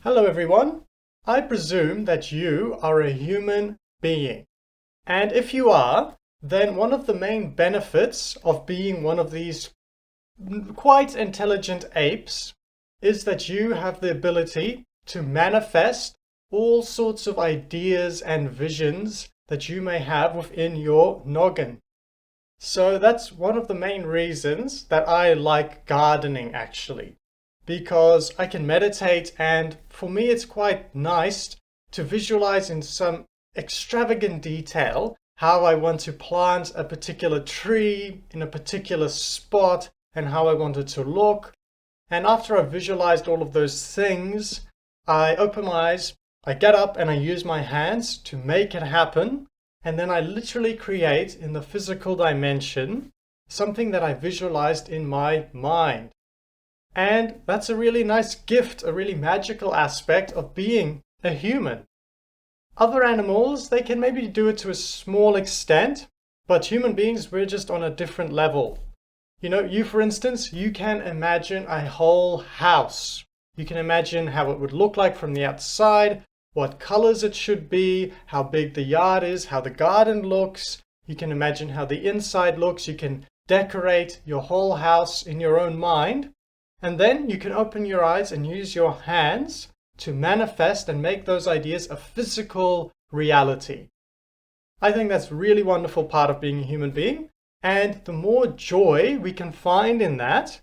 Hello everyone. I presume that you are a human being. And if you are, then one of the main benefits of being one of these quite intelligent apes is that you have the ability to manifest all sorts of ideas and visions that you may have within your noggin. So that's one of the main reasons that I like gardening actually, because I can meditate, and for me it's quite nice to visualize in some extravagant detail how I want to plant a particular tree in a particular spot and how I want it to look. And after I've visualized all of those things, I open my eyes, I get up and I use my hands to make it happen. And then I literally create in the physical dimension something that I visualized in my mind. And that's a really nice gift, a really magical aspect of being a human. Other animals, they can maybe do it to a small extent, but human beings, we're just on a different level. You for instance, you can imagine a whole house. You can imagine how it would look like from the outside, what colors it should be, how big the yard is, how the garden looks. You can imagine how the inside looks. You can decorate your whole house in your own mind. And then you can open your eyes and use your hands to manifest and make those ideas a physical reality. I think that's a really wonderful part of being a human being. And the more joy we can find in that,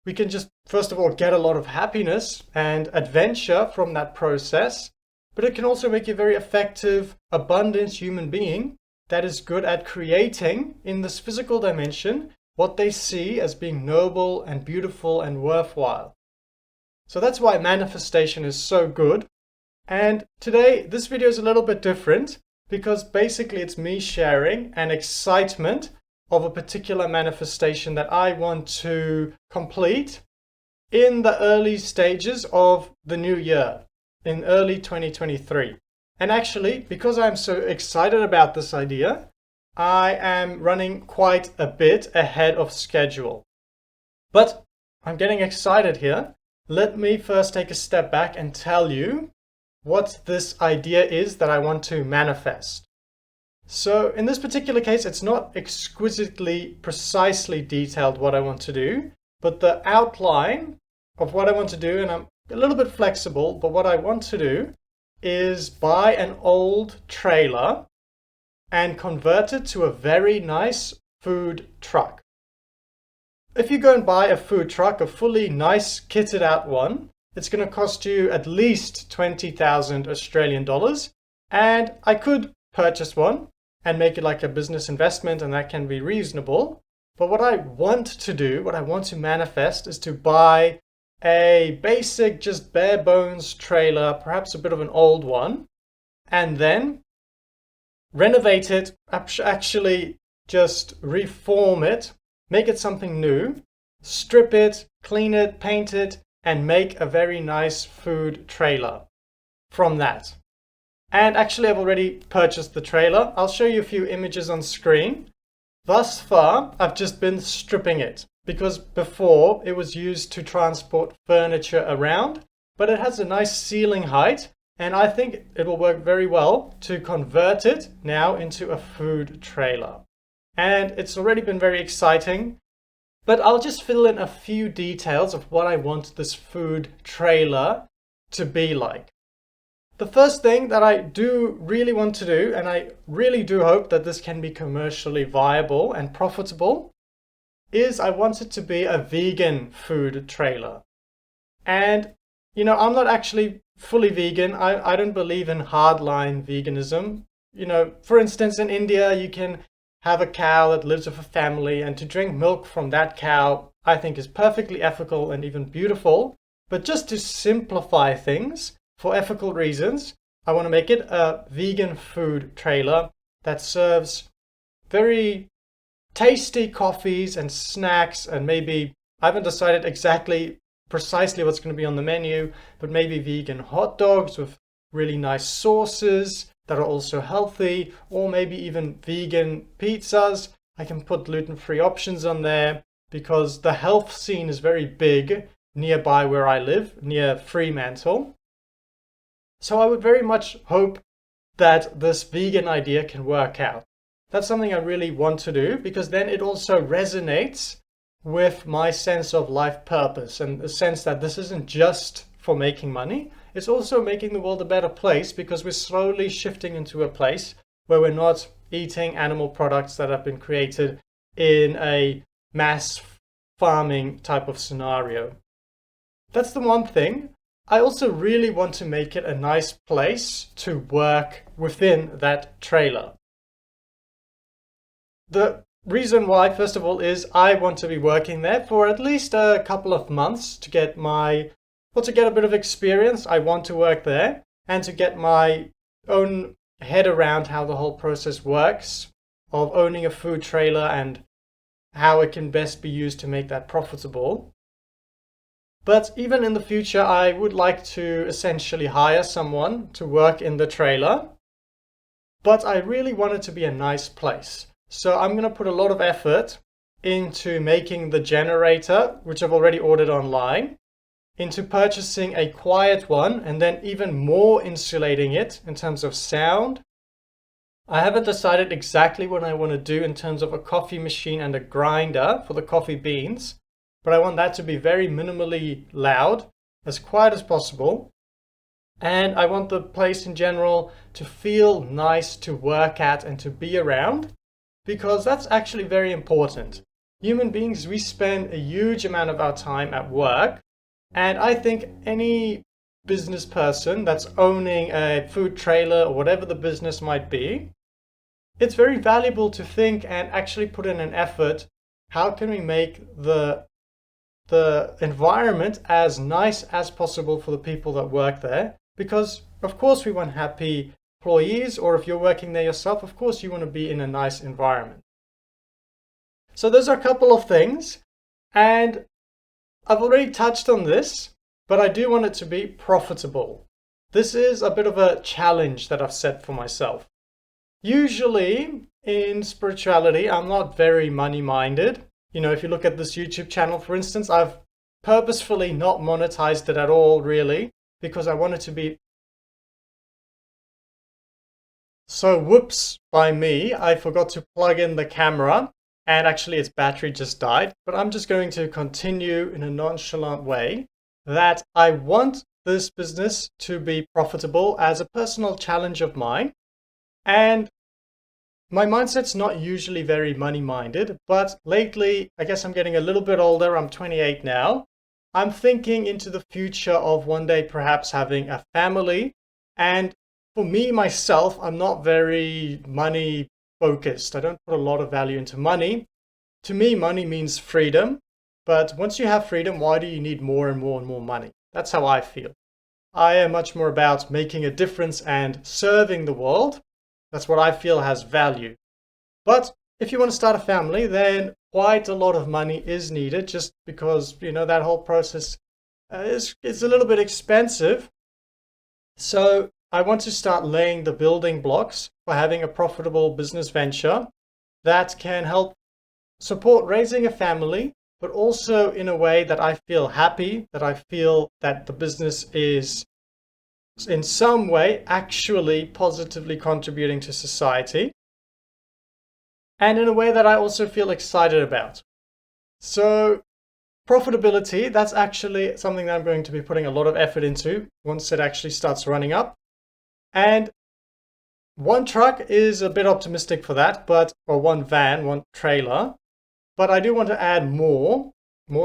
we can just, first of all, get a lot of happiness and adventure from that process. But it can also make you a very effective, abundant human being that is good at creating in this physical dimension what they see as being noble and beautiful and worthwhile. So that's why manifestation is so good. And today, this video is a little bit different because basically it's me sharing an excitement of a particular manifestation that I want to complete in the early stages of the new year, in early 2023. And actually, because I'm so excited about this idea, I am running quite a bit ahead of schedule. But I'm getting excited here. Let me first take a step back and tell you what this idea is that I want to manifest. So in this particular case, it's not exquisitely, precisely detailed what I want to do, but the outline of what I want to do, and I'm a little bit flexible, but what I want to do is buy an old trailer and convert it to a very nice food truck. If you go and buy a food truck, a fully nice kitted out one, it's going to cost you at least 20,000 Australian dollars. And I could purchase one and make it like a business investment, and that can be reasonable. But what I want to do, what I want to manifest, is to buy a basic, just bare bones trailer, perhaps a bit of an old one, and then renovate it, actually just reform it, make it something new, strip it, clean it, paint it, and make a very nice food trailer from that. And actually, I've already purchased the trailer. I'll show you a few images on screen. Thus far, I've just been stripping it because before it was used to transport furniture around, but it has a nice ceiling height. And I think it will work very well to convert it now into a food trailer. And it's already been very exciting, but I'll just fill in a few details of what I want this food trailer to be like. The first thing that I do really want to do, and I really do hope that this can be commercially viable and profitable, is I want it to be a vegan food trailer. And, I'm not actually fully vegan. I don't believe in hardline veganism. For instance, in India, you can have a cow that lives with a family, and to drink milk from that cow, I think is perfectly ethical and even beautiful. But just to simplify things, for ethical reasons, I want to make it a vegan food trailer that serves very tasty coffees and snacks, and maybe, I haven't decided exactly precisely what's going to be on the menu, but maybe vegan hot dogs with really nice sauces that are also healthy, or maybe even vegan pizzas. I can put gluten-free options on there because the health scene is very big nearby where I live, near Fremantle. So I would very much hope that this vegan idea can work out. That's something I really want to do because then it also resonates with my sense of life purpose and the sense that this isn't just for making money, it's also making the world a better place because we're slowly shifting into a place where we're not eating animal products that have been created in a mass farming type of scenario. That's the one thing. I also really want to make it a nice place to work within that trailer. The reason why, first of all, is I want to be working there for at least a couple of months to get to get a bit of experience. I want to work there and to get my own head around how the whole process works of owning a food trailer and how it can best be used to make that profitable. But even in the future, I would like to essentially hire someone to work in the trailer. But I really want it to be a nice place. So I'm going to put a lot of effort into making the generator, which I've already ordered online, into purchasing a quiet one, and then even more insulating it in terms of sound. I haven't decided exactly what I want to do in terms of a coffee machine and a grinder for the coffee beans, but I want that to be very minimally loud, as quiet as possible. And I want the place in general to feel nice to work at and to be around, because that's actually very important. Human beings, we spend a huge amount of our time at work, and I think any business person that's owning a food trailer or whatever the business might be, it's very valuable to think and actually put in an effort. How can we make the environment as nice as possible for the people that work there? Because of course we want happy employees, or if you're working there yourself, of course you want to be in a nice environment. So those are a couple of things, and I've already touched on this, but I do want it to be profitable. This is a bit of a challenge that I've set for myself. Usually in spirituality, I'm not very money-minded. You know, if you look at this YouTube channel, for instance, I've purposefully not monetized it at all, really, because I want it to be... So whoops, by me, I forgot to plug in the camera, and actually its battery just died. But I'm just going to continue in a nonchalant way that I want this business to be profitable as a personal challenge of mine. And my mindset's not usually very money-minded, but lately, I guess I'm getting a little bit older. I'm 28 now. I'm thinking into the future of one day perhaps having a family. And for me, myself, I'm not very money focused. I don't put a lot of value into money. To me, money means freedom. But once you have freedom, why do you need more and more and more money? That's how I feel. I am much more about making a difference and serving the world. That's what I feel has value. But if you want to start a family, then quite a lot of money is needed, just because, you know, that whole process is a little bit expensive. So I want to start laying the building blocks for having a profitable business venture that can help support raising a family, but also in a way that I feel happy, that I feel that the business is in some way actually positively contributing to society, and in a way that I also feel excited about. So profitability, that's actually something that I'm going to be putting a lot of effort into once it actually starts running up. And one truck is a bit optimistic for that, or one van, one trailer. But I do want to add more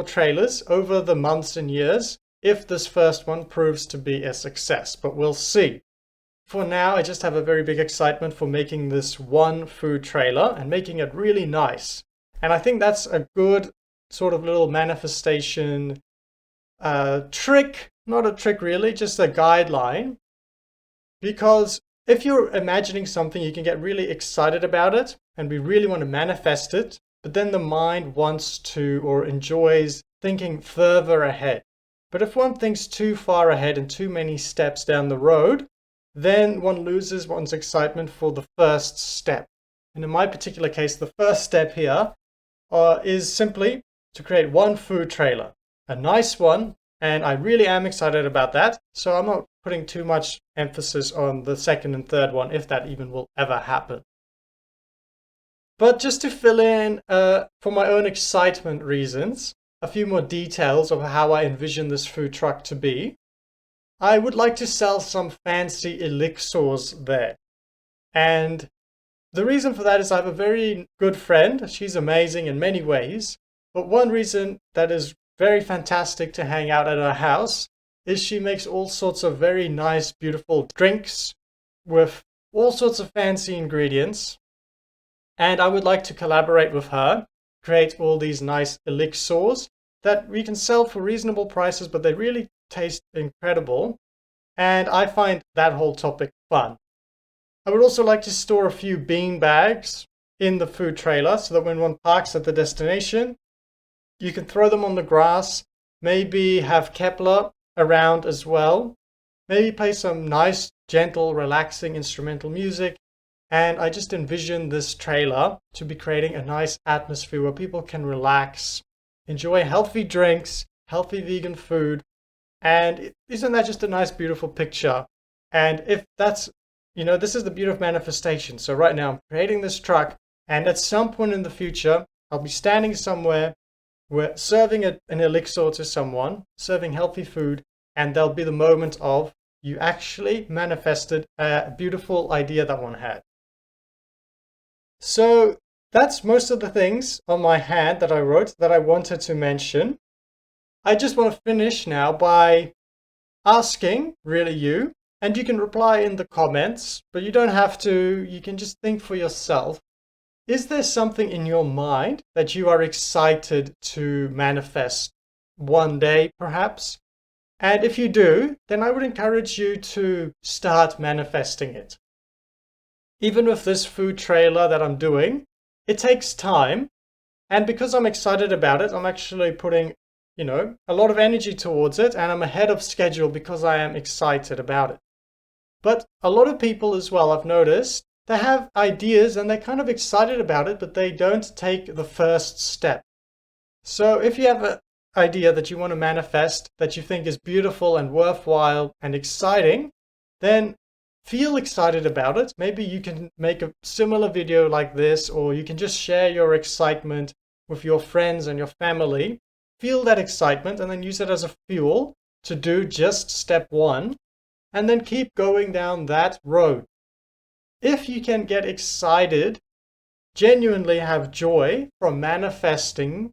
trailers over the months and years if this first one proves to be a success, but we'll see. For now, I just have a very big excitement for making this one food trailer and making it really nice. And I think that's a good sort of little manifestation trick, not a trick really, just a guideline. Because if you're imagining something, you can get really excited about it and we really want to manifest it, but then the mind wants to or enjoys thinking further ahead. But if one thinks too far ahead and too many steps down the road, then one loses one's excitement for the first step. And in my particular case, the first step here is simply to create one food trailer, a nice one, and I really am excited about that. So I'm not putting too much emphasis on the second and third one, if that even will ever happen. But just to fill in, for my own excitement reasons, a few more details of how I envision this food truck to be, I would like to sell some fancy elixirs there. And the reason for that is I have a very good friend. She's amazing in many ways. But one reason that is very fantastic to hang out at her house is she makes all sorts of very nice, beautiful drinks with all sorts of fancy ingredients. And I would like to collaborate with her, create all these nice elixirs that we can sell for reasonable prices, but they really taste incredible. And I find that whole topic fun. I would also like to store a few bean bags in the food trailer so that when one parks at the destination, you can throw them on the grass, maybe have Kepler around as well, maybe play some nice, gentle, relaxing instrumental music. And I just envision this trailer to be creating a nice atmosphere where people can relax, enjoy healthy drinks, healthy vegan food. And isn't that just a nice, beautiful picture? And if that's, this is the beauty of manifestation. So right now I'm creating this truck, and at some point in the future, I'll be standing somewhere, we're serving an elixir to someone, serving healthy food, and there'll be the moment of you actually manifested a beautiful idea that one had. So that's most of the things on my hand that I wrote that I wanted to mention. I just want to finish now by asking, really you, and you can reply in the comments, but you don't have to, you can just think for yourself. Is there something in your mind that you are excited to manifest one day, perhaps? And if you do, then I would encourage you to start manifesting it. Even with this food trailer that I'm doing, it takes time. And because I'm excited about it, I'm actually putting, a lot of energy towards it, and I'm ahead of schedule because I am excited about it. But a lot of people as well, I've noticed, they have ideas and they're kind of excited about it, but they don't take the first step. So if you have an idea that you want to manifest that you think is beautiful and worthwhile and exciting, then feel excited about it. Maybe you can make a similar video like this, or you can just share your excitement with your friends and your family. Feel that excitement and then use it as a fuel to do just step one, and then keep going down that road. If you can get excited, genuinely have joy from manifesting,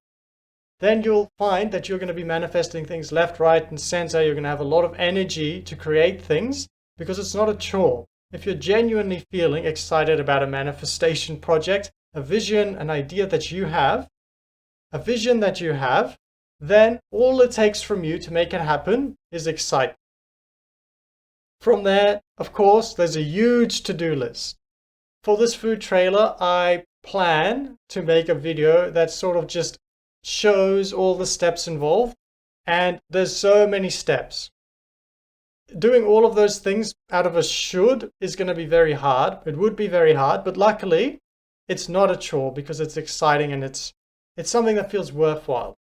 then you'll find that you're going to be manifesting things left, right, and center. You're going to have a lot of energy to create things because it's not a chore. If you're genuinely feeling excited about a manifestation project, a vision, an idea that you have, a vision that you have, then all it takes from you to make it happen is excitement. From there, of course, there's a huge to-do list. For this food trailer, I plan to make a video that sort of just shows all the steps involved, and there's so many steps. Doing all of those things out of a should is going to be very hard. It would be very hard, but luckily it's not a chore because it's exciting and it's something that feels worthwhile.